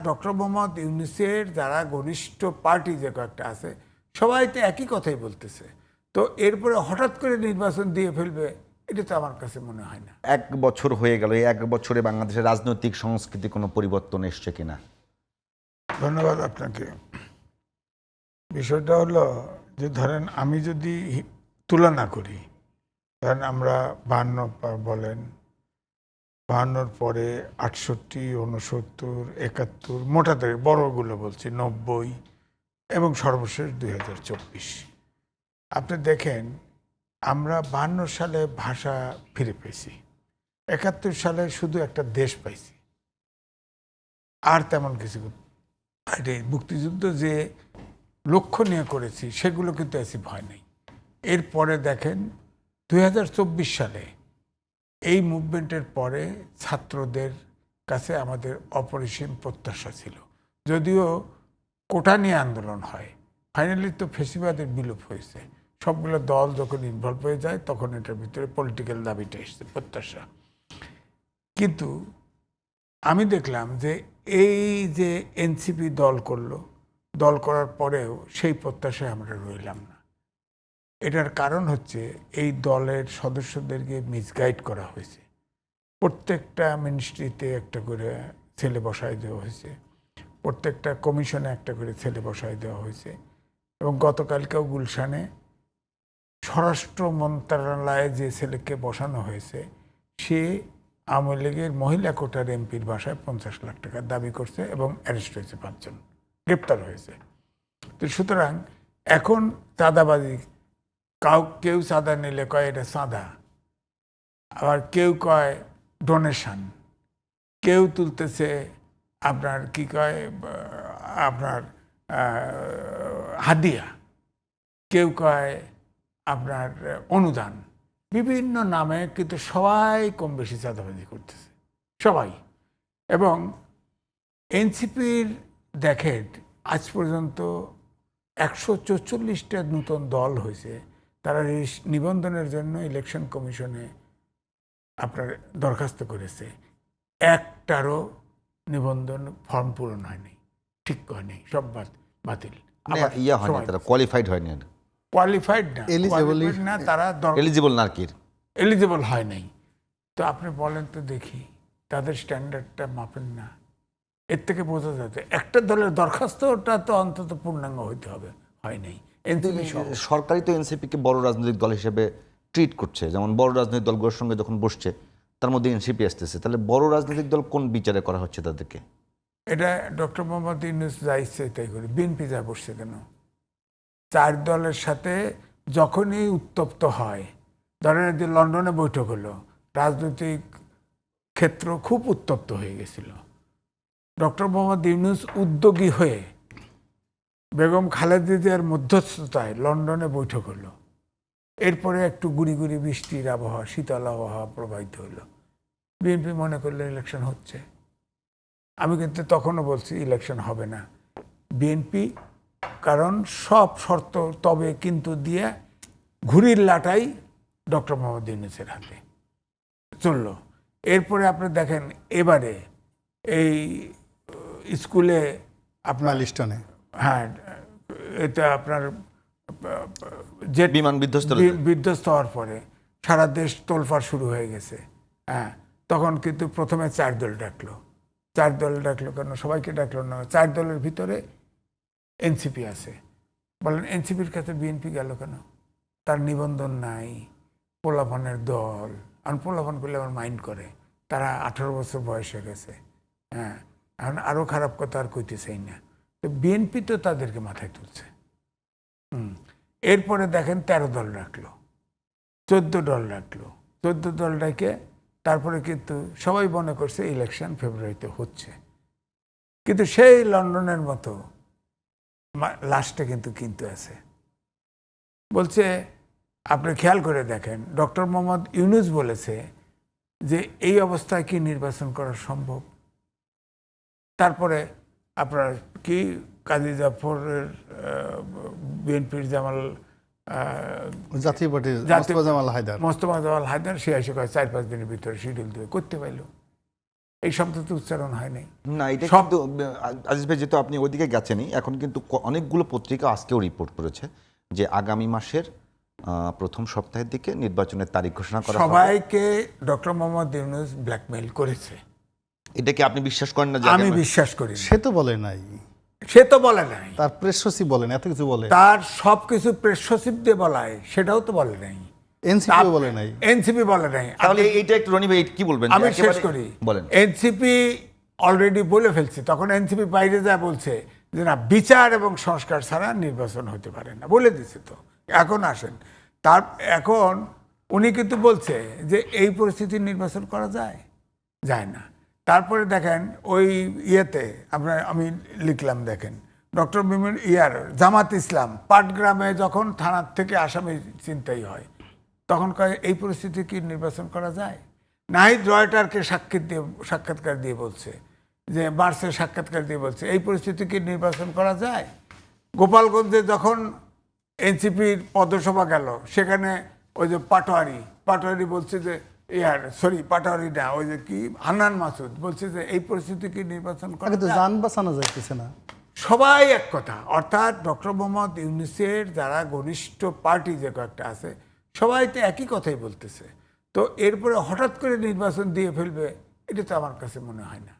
Doctor Mohammad ইউনূসের যারা ঘনিষ্ঠ party যে কয়েকটা আছে সবাই তো একই কথাই বলতেছে। তো এরপরে হঠাৎ করে নির্বাচন দিয়ে ফেলবে, এটা তো আমার কাছে মনে হয় না। 1 বছর হয়ে গেল, এই 1 বছরে বাংলাদেশের রাজনৈতিক সংস্কৃতি কোনো পরিবর্তন এসছে কিনা? ধন্যবাদ আপনাকে। বিষয়টা হলো যে ধরেন আমি যদি তুলনা করি, ধরেন আমরা 52 বলেন, 52 পরে 68, 69, 71, মোটা থেকে বড়গুলো বলছি 90 এবং সর্বশেষ 2024। আপনি দেখেন আমরা 52 সালে ভাষা ফিরে পেয়েছি, 71 সালে শুধু একটা দেশ পাইছি, আর তেমন কিছু হয়নি। মুক্তিযুদ্ধ যে লক্ষ্য নিয়ে করেছি সেগুলো কিন্তু অ্যাচিভ হয় নাই। এরপরে দেখেন 2024 সালে এই মুভমেন্টের পরে ছাত্রদের কাছে আমাদের অপরিসীম প্রত্যাশা ছিল। যদিও কোটা নিয়ে আন্দোলন হয়, ফাইনালি তো ফেসিবাদের বিলোপ হয়েছে। সবগুলো দল যখন ইনভলভ হয়ে যায় তখন এটার ভিতরে পলিটিক্যাল দাবিটা এসছে, প্রত্যাশা। কিন্তু আমি দেখলাম যে এই যে এনসিপি দল করলো, দল করার পরেও সেই প্রত্যাশায় আমরা রইলাম না। এটার কারণ হচ্ছে এই দলের সদস্যদেরকে মিসগাইড করা হয়েছে। প্রত্যেকটা মিনিস্ট্রিতে একটা করে ছেলে বসায় দেওয়া হয়েছে, প্রত্যেকটা কমিশনে একটা করে ছেলে বসায় দেওয়া হয়েছে। এবং গতকালকেও গুলশানে স্বরাষ্ট্র মন্ত্রণালয়ে যে ছেলেকে বসানো হয়েছে সে আওয়ামী লীগের মহিলা কোটার এমপির বাসায় 50 লাখ টাকা দাবি করছে এবং অ্যারেস্ট হয়েছে, 5 জন গ্রেপ্তার হয়েছে। তো সুতরাং এখন চাঁদাবাজি, কেউ চাঁদা নিলে কয় এটা চাঁদা, আবার কেউ কয় ডোনেশন, কেউ তুলতেছে আপনার কি কয় আপনার হাদিয়া, কেউ কয় আপনার অনুদান, বিভিন্ন নামে, কিন্তু সবাই কম বেশি চাঁদাবাজি করতেছে সবাই। এবং এনসিপির দেখেন আজ পর্যন্ত 144টা নতুন দল হয়েছে, তারা নিবন্ধনের জন্য ইলেকশন কমিশনে আপনার দরখাস্ত করেছে, একটারও নিবন্ধন ফর্ম পূরণ হয়নি, ঠিক হয়নি, সব বাতিল। আবার হয়নি, তারা কোয়ালিফাইড হয়নি, কোয়ালিফাইড না, qualified না, তারা এলিজিবল না, কি এলিজিবল হয় নাই। তো আপনি বলেন তো দেখি, তাদের স্ট্যান্ডার্ডটা মাপেন না? এর থেকে বোঝা যাচ্ছে একটা দলের দরখাস্তটা তো অন্তত পূর্ণাঙ্গ হইতে হবে, হয় নাই। এনসিপি সরকারই তো এনসিপিকে বড় রাজনৈতিক দল হিসেবে ট্রিট করছে। যেমন বড় রাজনৈতিক দলগুলোর সঙ্গে যখন বসছে তার মধ্যে এনসিপি আসতেছে, তাহলে বড় রাজনৈতিক দল কোন বিচারে করা হচ্ছে তাদেরকে? এটা ডক্টর মোহাম্মদ ইউনূস যা ইচ্ছে তাই করে। বিএনপি যা বসছে কেন? 4 দলের সাথে যখনই উত্তপ্ত হয়, ধরেন যে লন্ডনে বৈঠক হলো, রাজনৈতিক ক্ষেত্র খুব উত্তপ্ত হয়ে গেছিল, ডক্টর মোহাম্মদ ইউনূস উদ্যোগী হয়ে বেগম খালেদা জিয়ার মধ্যস্থতায় লন্ডনে বৈঠক হলো। এরপরে একটু গুড়ি গুড়ি বৃষ্টির আবহাওয়া, শীতল আবহাওয়া প্রবাহিত হলো, বিএনপি মনে করলো ইলেকশন হচ্ছে। আমি কিন্তু তখনও বলছি ইলেকশন হবে না বিএনপি, কারণ সব শর্ত তবে কিন্তু দিয়ে ঘুড়ির লাটাই ডক্টর মোহাম্মদ ইউনূসের হাতে চললো। এরপরে আপনি দেখেন এবারে এই স্কুলে আপনার লিস্টনে, হ্যাঁ, এটা আপনার জেট বিমান বিধ্বস্ত হওয়ার পরে সারা দেশ তোলফাড় শুরু হয়ে গেছে। হ্যাঁ, তখন কিন্তু প্রথমে 4 দল ডাকলো। 4 দল ডাকলো কেন? সবাইকে ডাকলো না, 4 দলের ভিতরে এনসিপি আছে। বলেন এনসিপির কাছে বিএনপি গেল কেন? তার নিবন্ধন নাই, পোলাপানের দল। আর পোলাপান করলে আমার মাইন্ড করে, তারা 18 বছর বয়স হয়ে গেছে। হ্যাঁ, এখন আরও খারাপ কথা আর কইতে চাই না। তো বিএনপি তো তাদেরকে মাথায় তুলছে। এরপরে দেখেন 13 দল রাখলো, 14 দল রাখলো, 14 দল ডাকে তারপরে কিন্তু সবাই মনে করছে ইলেকশন ফেব্রুয়ারিতে হচ্ছে। কিন্তু সেই লন্ডনের মতো লাস্টে কিন্তু আছে বলছে। আপনি খেয়াল করে দেখেন, ডক্টর মোহাম্মদ ইউনূস বলেছে যে এই অবস্থায় কি নির্বাচন করা সম্ভব? তারপরে আপনার কি কাজী জাফরের বিএনপির জামাল জাতীয় পার্টির মোস্তফা জামাল হায়দার, মোস্তফা জামাল হায়দার, সে এসে কয় 4-5 দিনের ভিতরে শিডিউল দিয়ে করতে পারল। এই শব্দ তো উচ্চারণ হয়নি। না, এটা সব- কিন্তু আজিজ ভাই, যেহেতু আপনি ওইদিকে গেছেনই, এখন কিন্তু অনেকগুলো পত্রিকা আজকেও রিপোর্ট করেছে যে আগামী মাসের প্রথম সপ্তাহের দিকে নির্বাচনের তারিখ ঘোষণা করা হবে। সবাইকে ডক্টর মোহাম্মদ ইউনূস ব্ল্যাকমেইল করেছে, এটা কি আপনি বিশ্বাস করেন না যে আমি আগামী- বিশ্বাস করি না। সে তো বলে নাই, সে তো বলে নাই, তার প্রেস সচিব বলেন, এত কিছু বলে, তার সবকিছু প্রেস সচিব দিয়ে বলায় সেটাও তো বলে নাই, এনসিপিও বলে নাই। এনসিপি বলে নাই। তাহলে এইটা একটু রনি ভাই কি বলবেন? আমি শেষ একেবারে- করি, বলেন। এনসিপি অলরেডি বলে ফেলছে, তখন এনসিপি বাইরে যা বলছে যে না, বিচার এবং সংস্কার ছাড়া নির্বাচন হতে পারে না, বলে দিছে। তো এখন আসেন, এখন উনি কিন্তু বলছে যে এই পরিস্থিতি নির্বাচন করা যায় না। তারপরে দেখেন ওই ইয়েতে আমি লিখলাম, দেখেন ডক্টর জামাত ইসলাম পাটগ্রামে যখন থানার থেকে আসামি চিন্তাই হয়, তখন কয় এই পরিস্থিতি কি নির্বাচন করা যায়? নাহিদ রয়টারকে সাক্ষাৎকার দিয়ে বলছে, যে মার্চের সাক্ষাৎকার দিয়ে বলছে এই পরিস্থিতি কি নির্বাচন করা যায়? গোপালগঞ্জে যখন এনসিপির পদসভা গেল, সেখানে ওই যে পাটোয়ারি বলছে যে পাটোয়ারি না, ওই যে কি হান্নান মাসুদ বলছে যে এই পরিস্থিতি কি নির্বাচন করা আগে তো যায়? যান বাঁচানো যাইতেছে না। সবাই এক কথা, অর্থাৎ ডক্টর মোহাম্মদ ইউনূসের যারা ঘনিষ্ঠ পার্টি যে কয়েকটা আছে, সবাই তো একই কথাই বলতেছে। তো এরপরে হঠাৎ করে নির্বাচন দিয়ে ফেলবে, এটা তো আমার কাছে মনে হয় না।